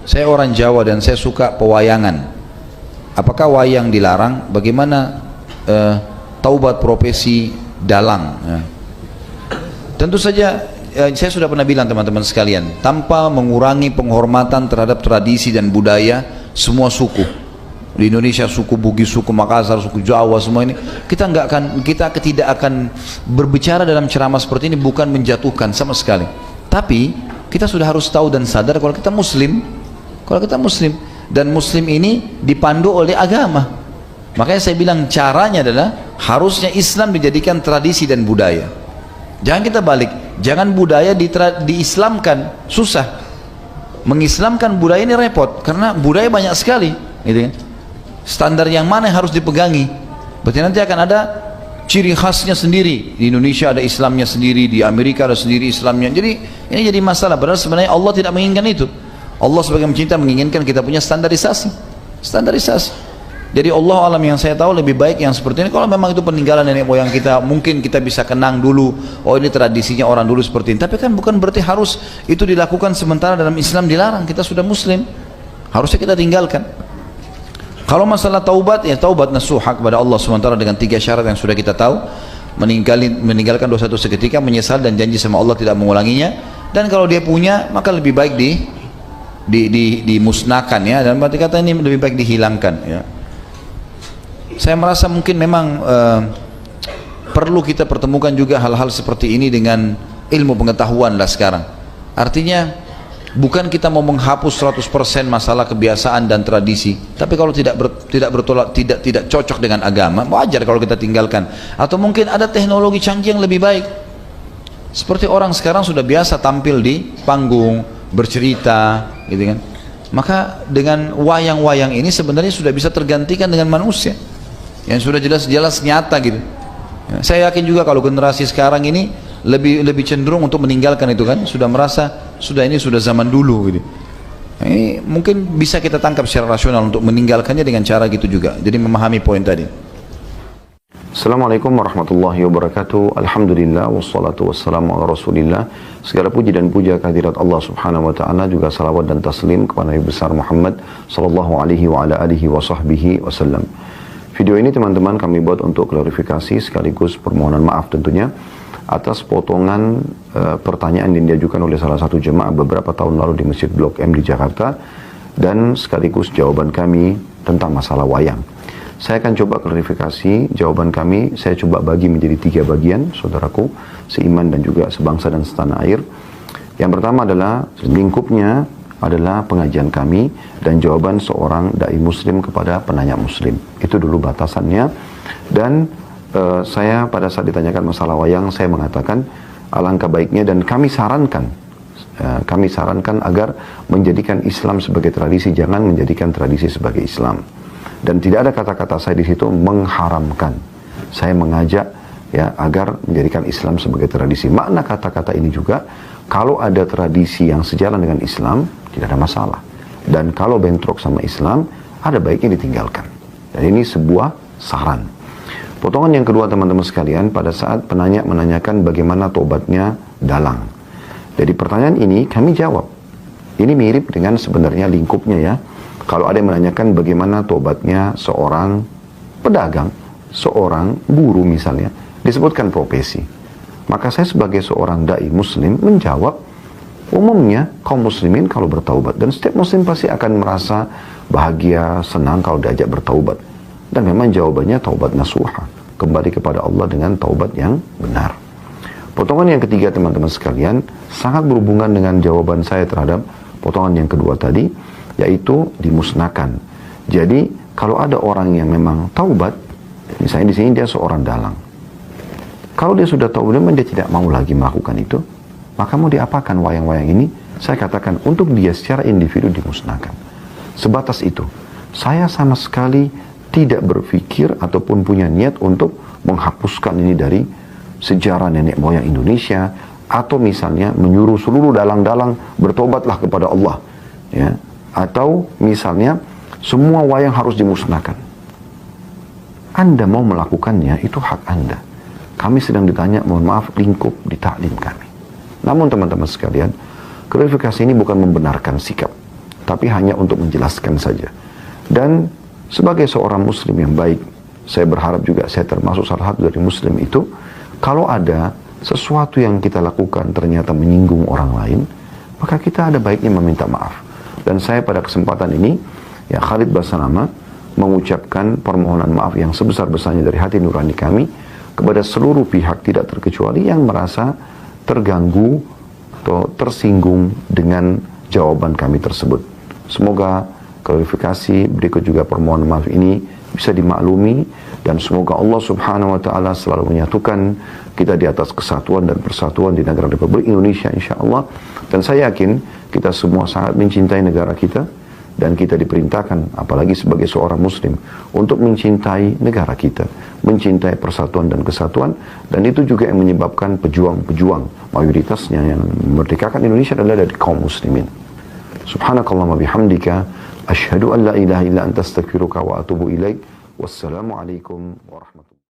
Saya orang Jawa dan saya suka pewayangan. Apakah wayang dilarang? Bagaimana taubat profesi dalang? Ya. Tentu saja saya sudah pernah bilang teman-teman sekalian, tanpa mengurangi penghormatan terhadap tradisi dan budaya semua suku di Indonesia, suku Bugis, suku Makassar, suku Jawa, semua ini kita tidak akan berbicara dalam ceramah seperti ini bukan menjatuhkan sama sekali. Tapi kita sudah harus tahu dan sadar kalau kita Muslim, dan Muslim ini dipandu oleh agama. Makanya saya bilang caranya adalah harusnya Islam dijadikan tradisi dan budaya. Jangan kita balik, jangan budaya diislamkan, susah. Mengislamkan budaya ini repot, karena budaya banyak sekali, gitu kan. Standar yang mana yang harus dipegangi? Berarti nanti akan ada ciri khasnya sendiri. Di Indonesia ada Islamnya sendiri, di Amerika ada sendiri Islamnya. Jadi ini jadi masalah. Padahal sebenarnya Allah tidak menginginkan itu. Allah sebagai pencinta menginginkan kita punya standarisasi. Jadi Allah alam yang saya tahu lebih baik yang seperti ini. Kalau memang itu peninggalan nenek moyang kita, mungkin kita bisa kenang dulu, oh ini tradisinya orang dulu seperti ini. Tapi kan bukan berarti harus itu dilakukan sementara dalam Islam dilarang. Kita sudah Muslim, harusnya kita tinggalkan. Kalau masalah taubat, ya taubat nasuha kepada Allah SWT dengan 3 syarat yang sudah kita tahu. Meninggalkan dosa itu seketika, menyesal dan janji sama Allah tidak mengulanginya. Dan kalau dia punya, maka lebih baik dimusnahkan, ya. Dan berarti kata ini lebih baik dihilangkan, ya. Saya merasa mungkin memang perlu kita pertemukan juga hal-hal seperti ini dengan ilmu pengetahuan lah sekarang. Artinya bukan kita mau menghapus 100% masalah kebiasaan dan tradisi, tapi kalau tidak cocok dengan agama, wajar kalau kita tinggalkan. Atau mungkin ada teknologi canggih yang lebih baik. Seperti orang sekarang sudah biasa tampil di panggung, bercerita, gitu kan. Maka dengan wayang-wayang ini sebenarnya sudah bisa tergantikan dengan manusia yang sudah jelas-jelas nyata gitu. Ya, saya yakin juga kalau generasi sekarang ini lebih cenderung untuk meninggalkan itu kan, sudah merasa sudah zaman dulu gitu. Ini mungkin bisa kita tangkap secara rasional untuk meninggalkannya dengan cara gitu juga. Jadi memahami poin tadi. Assalamualaikum warahmatullahi wabarakatuh. Alhamdulillah wassalatu wassalamu ala Rasulillah. Segala puji dan puja kehadirat Allah Subhanahu wa taala, juga salawat dan taslim kepada Nabi besar Muhammad sallallahu alaihi wa ala alihi wa sahbihi wasallam. Video ini teman-teman kami buat untuk klarifikasi sekaligus permohonan maaf tentunya atas potongan pertanyaan yang diajukan oleh salah satu jemaah beberapa tahun lalu di Masjid Blok M di Jakarta, dan sekaligus jawaban kami tentang masalah wayang. Saya akan coba klarifikasi jawaban kami, saya coba bagi menjadi 3 bagian, saudaraku, seiman dan juga sebangsa dan setanah air. Yang pertama adalah lingkupnya adalah pengajian kami dan jawaban seorang dai muslim kepada penanya muslim. Itu dulu batasannya. Dan saya pada saat ditanyakan masalah wayang, saya mengatakan alangkah baiknya dan kami sarankan agar menjadikan Islam sebagai tradisi, jangan menjadikan tradisi sebagai Islam. Dan tidak ada kata-kata saya di situ mengharamkan. Saya mengajak ya agar menjadikan Islam sebagai tradisi. Makna kata-kata ini juga, kalau ada tradisi yang sejalan dengan Islam tidak ada masalah. Dan kalau bentrok sama Islam, ada baiknya ditinggalkan. Dan ini sebuah saran. Potongan yang kedua teman-teman sekalian, pada saat penanya menanyakan bagaimana tobatnya dalang. Jadi pertanyaan ini kami jawab. Ini mirip dengan sebenarnya lingkupnya ya. Kalau ada yang menanyakan bagaimana tobatnya seorang pedagang, seorang buruh misalnya, disebutkan profesi. Maka saya sebagai seorang dai muslim menjawab, umumnya kaum muslimin kalau bertaubat, dan setiap muslim pasti akan merasa bahagia, senang kalau diajak bertaubat. Dan memang jawabannya taubat nasuha, kembali kepada Allah dengan taubat yang benar. Potongan yang ketiga teman-teman sekalian sangat berhubungan dengan jawaban saya terhadap potongan yang kedua tadi, yaitu dimusnahkan. Jadi kalau ada orang yang memang taubat, misalnya di sini dia seorang dalang, kalau dia sudah tahu dia tidak mau lagi melakukan itu, maka mau diapakan wayang-wayang ini? Saya katakan untuk dia secara individu dimusnahkan. Sebatas itu. Saya sama sekali tidak berpikir ataupun punya niat untuk menghapuskan ini dari sejarah nenek moyang Indonesia, atau misalnya menyuruh seluruh dalang-dalang bertobatlah kepada Allah, ya, atau misalnya semua wayang harus dimusnahkan. Anda mau melakukannya, itu hak Anda. Kami sedang ditanya, mohon maaf, lingkup di taklim kami. Namun teman-teman sekalian, klarifikasi ini bukan membenarkan sikap. tapi hanya untuk menjelaskan saja. Dan sebagai seorang muslim yang baik, saya berharap juga saya termasuk salah satu dari muslim itu, kalau ada sesuatu yang kita lakukan ternyata menyinggung orang lain, maka kita ada baiknya meminta maaf. Dan saya pada kesempatan ini, ya Khalid Basanama, mengucapkan permohonan maaf yang sebesar-besarnya dari hati nurani kami kepada seluruh pihak tidak terkecuali yang merasa terganggu atau tersinggung dengan jawaban kami tersebut. Semoga klarifikasi berikut juga permohonan maaf ini bisa dimaklumi, dan semoga Allah Subhanahu wa taala selalu menyatukan kita di atas kesatuan dan persatuan di negara Republik Indonesia insyaallah. Dan saya yakin kita semua sangat mencintai negara kita, dan kita diperintahkan apalagi sebagai seorang muslim untuk mencintai negara kita, mencintai persatuan dan kesatuan, dan itu juga yang menyebabkan pejuang-pejuang mayoritasnya yang memerdekakan Indonesia adalah dari kaum muslimin. Subhanakallahumma bihamdika asyhadu an la ilaha illa anta astaghfiruka wa atubu ilaik. Wassalamualaikum warahmatullahi wabarakatuh.